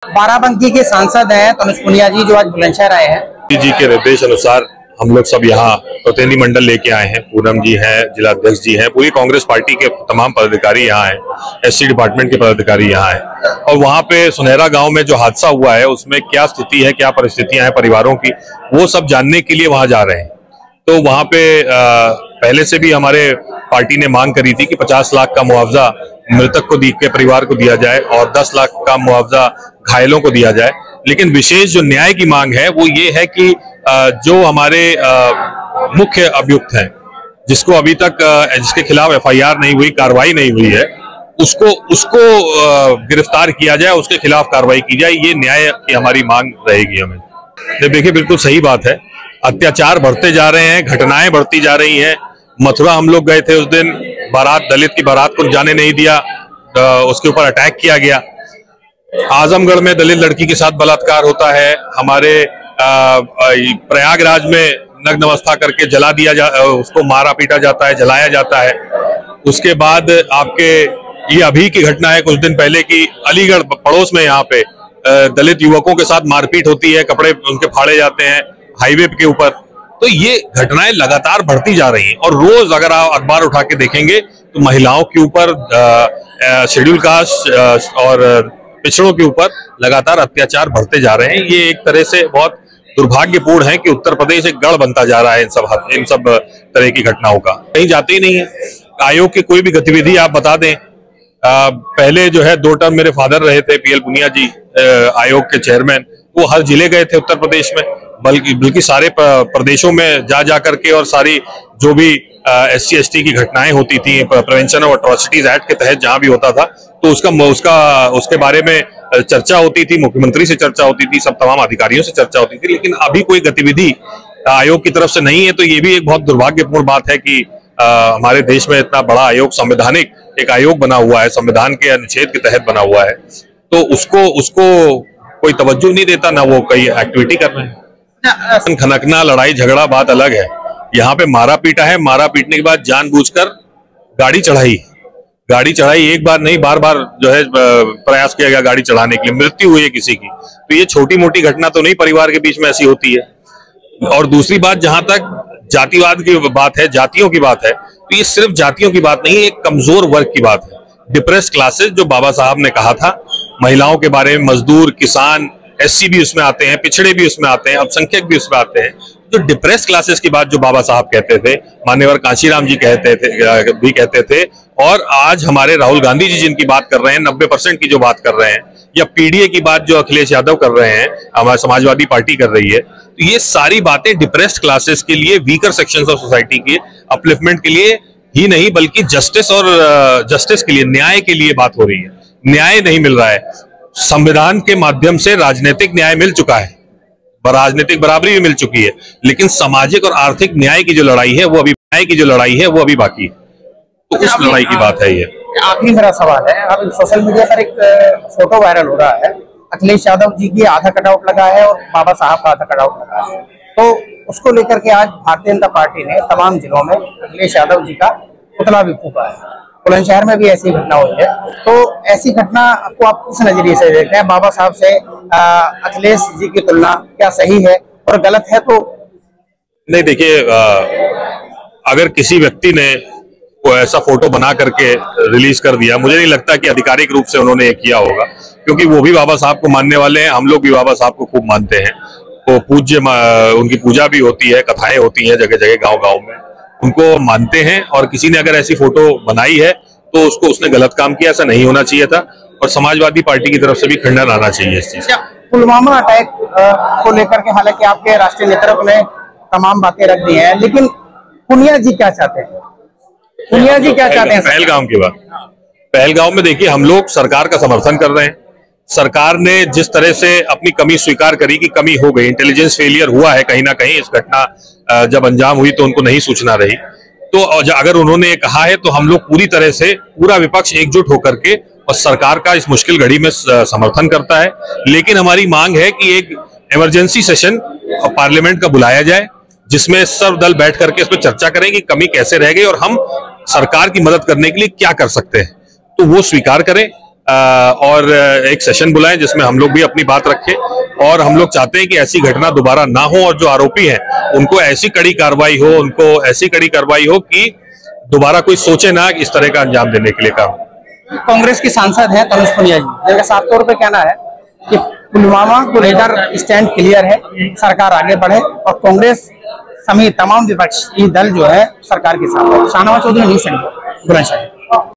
बाराबंकी के सांसद हैं तनुज पुनिया जी, जो आज बुलंदशहर आए हैं। जी के निर्देश अनुसार हम लोग सब यहाँ प्रतिनिधिमंडल लेके आए हैं। पूनम जी हैं, जिला अध्यक्ष जी हैं, पूरी कांग्रेस पार्टी के तमाम पदाधिकारी यहाँ हैं, एससी डिपार्टमेंट के पदाधिकारी यहाँ हैं। और वहाँ पे सुनहरा गांव में जो हादसा हुआ है उसमें क्या स्थिति है, क्या परिस्थितियां हैं परिवारों की, वो सब जानने के लिए वहाँ जा रहे हैं। तो वहाँ पे पहले से भी हमारे पार्टी ने मांग करी थी कि 50 लाख का मुआवजा मृतक के परिवार को दिया जाए और 10 लाख का मुआवजा घायलों को दिया जाए। लेकिन विशेष जो न्याय की मांग है वो ये है कि जो हमारे मुख्य अभियुक्त हैं, जिसको अभी तक जिसके खिलाफ एफआईआर नहीं हुई, कार्रवाई नहीं हुई है, उसको गिरफ्तार किया जाए, उसके खिलाफ कार्रवाई की जाए। ये न्याय की हमारी मांग रहेगी। हमें देखिए, बिल्कुल सही बात है, अत्याचार बढ़ते जा रहे हैं, घटनाएं बढ़ती जा रही हैं। मथुरा हम लोग गए थे, उस दिन बारात, दलित की बारात को जाने नहीं दिया, उसके ऊपर अटैक किया गया। आजमगढ़ में दलित लड़की के साथ बलात्कार होता है। हमारे प्रयागराज में नग्न अवस्था करके जला दिया उसको मारा पीटा जाता है, जलाया जाता है। उसके बाद आपके ये अभी की घटना है कुछ दिन पहले की, अलीगढ़ पड़ोस में यहाँ पे दलित युवकों के साथ मारपीट होती है, कपड़े उनके फाड़े जाते हैं हाईवे के ऊपर। तो ये घटनाएं लगातार बढ़ती जा रही हैं और रोज अगर आप अखबार उठा के देखेंगे तो महिलाओं के ऊपर, शेड्यूल कास्ट और पिछड़ों के ऊपर लगातार अत्याचार बढ़ते जा रहे हैं। ये एक तरह से बहुत दुर्भाग्यपूर्ण है कि उत्तर प्रदेश एक गढ़ बनता जा रहा है इन सब तरह की घटनाओं का। कहीं जाते ही नहीं है। आयोग की कोई भी गतिविधि आप बता दें, पहले जो है 2 टर्म मेरे फादर रहे थे, पीएल पुनिया जी आयोग के चेयरमैन, वो हर जिले गए थे उत्तर प्रदेश में, बल्कि सारे प्रदेशों में जा करके, और सारी जो भी SC ST की घटनाएं होती थी प्रिवेंशन ऑफ एट्रोसिटीज एक्ट के तहत जहां भी होता था, तो उसके बारे में चर्चा होती थी, मुख्यमंत्री से चर्चा होती थी, सब तमाम अधिकारियों से चर्चा होती थी। लेकिन अभी कोई गतिविधि आयोग की तरफ से नहीं है। तो ये भी एक बहुत दुर्भाग्यपूर्ण बात है कि हमारे देश में इतना बड़ा आयोग, संवैधानिक एक आयोग बना हुआ है, संविधान के अनुच्छेद के तहत बना हुआ है, तो उसको कोई तवज्जो नहीं देता, ना वो कोई एक्टिविटी कर रहे हैं। खनकना, लड़ाई झगड़ा बात अलग है। यहाँ पे मारा पीटा है, मारा पीटने के बाद जानबूझकर गाड़ी चढ़ाई एक बार नहीं, बार बार जो है प्रयास किया गया गाड़ी चढ़ाने के लिए, मृत्यु हुई है किसी की। तो ये छोटी मोटी घटना तो नहीं परिवार के बीच में ऐसी होती है। और दूसरी बात, जहां तक जातिवाद की बात है, जातियों की बात है, तो ये सिर्फ जातियों की बात नहीं है, एक कमजोर वर्ग की बात है। डिप्रेस्ड क्लासेस, जो बाबा साहब ने कहा था, महिलाओं के बारे में, मजदूर, किसान, SC भी उसमें आते हैं, पिछड़े भी उसमें आते हैं, अल्पसंख्यक भी उसमें आते हैं। जो डिप्रेस क्लासेस की बात जो बाबा साहब कहते थे, मान्यवर कांशीराम जी कहते थे, और आज हमारे राहुल गांधी जी जिनकी बात कर रहे हैं, 90% की जो बात कर रहे हैं, या PDA की बात जो अखिलेश यादव कर रहे हैं, हमारी समाजवादी पार्टी कर रही है, तो ये सारी बातें डिप्रेस्ड क्लासेस के लिए, वीकर सेक्शंस ऑफ सोसाइटी के अपलिफ्टमेंट के लिए ही नहीं, बल्कि जस्टिस के लिए, न्याय के लिए बात हो रही है। न्याय नहीं मिल रहा है। संविधान के माध्यम से राजनीतिक न्याय मिल चुका है, राजनीतिक बराबरी भी मिल चुकी है, लेकिन सामाजिक और आर्थिक न्याय की जो लड़ाई है वो अभी बाकी है। तो उस लड़ाई की बात है ये। आखिरी मेरा सवाल है, अब सोशल मीडिया पर एक फोटो वायरल हो रहा है, अखिलेश यादव जी की आधा कटआउट लगा है और बाबा साहब का आधा कटआउट लगा है। तो उसको लेकर के आज भारतीय जनता पार्टी ने तमाम जिलों में अखिलेश यादव जी का पुतला भी फूंका है। बुलंदशहर में भी ऐसी घटना हुई है। तो ऐसी घटना आपको आप किस नजरिए से देखते हैं? बाबा साहब से अखिलेश जी की तुलना क्या सही है, और गलत है तो नहीं? देखिए, अगर किसी व्यक्ति ने कोई ऐसा फोटो बना करके रिलीज कर दिया, मुझे नहीं लगता कि आधिकारिक रूप से उन्होंने ये किया होगा, क्योंकि वो भी बाबा साहब को मानने वाले हैं, हम लोग भी बाबा साहब को खूब मानते हैं। तो उनकी पूजा भी होती है, कथाएं होती हैं जगह जगह, गाँव में, उनको मानते हैं। और किसी ने अगर ऐसी फोटो बनाई है तो उसने गलत काम किया, ऐसा नहीं होना चाहिए था, और समाजवादी पार्टी की तरफ से भी खंडन आना चाहिए इस चीज। पुलवामा अटैक को लेकर के हालांकि आपके राष्ट्रीय नेतृत्व ने तमाम बातें रख दी हैं, लेकिन पुनिया जी क्या चाहते हैं? पहलगाम में देखिए, हम लोग सरकार का समर्थन कर रहे हैं। सरकार ने जिस तरह से अपनी कमी स्वीकार करी कि कमी हो गई, इंटेलिजेंस फेलियर हुआ है कहीं ना कहीं, इस घटना जब अंजाम हुई तो उनको नहीं सूचना रही, तो अगर उन्होंने कहा है तो हम लोग पूरी तरह से, पूरा विपक्ष एकजुट होकर के और सरकार का इस मुश्किल घड़ी में समर्थन करता है। लेकिन हमारी मांग है कि एक इमरजेंसी सेशन पार्लियामेंट का बुलाया जाए, जिसमें सब दल बैठ करके इस पर चर्चा करें कि कमी कैसे रह गई और हम सरकार की मदद करने के लिए क्या कर सकते हैं। तो वो स्वीकार करें, और एक सेशन बुलाएं जिसमें हम लोग भी अपनी बात रखें, और हम लोग चाहते हैं कि ऐसी घटना दोबारा ना हो और जो आरोपी हैं उनको ऐसी कड़ी कार्रवाई हो, कि दोबारा कोई सोचे ना इस तरह का अंजाम देने के लिए काम। कांग्रेस के सांसद हैं तनुज पुनिया जी, जिनका साफ तौर पे कहना है कि पुलवामा को लेकर स्टैंड क्लियर है, सरकार आगे बढ़े, और कांग्रेस समेत तमाम विपक्षी दल जो है सरकार के साथ है। शाहनवाज चौधरी, न्यूज़ 24, बुलंदशहर।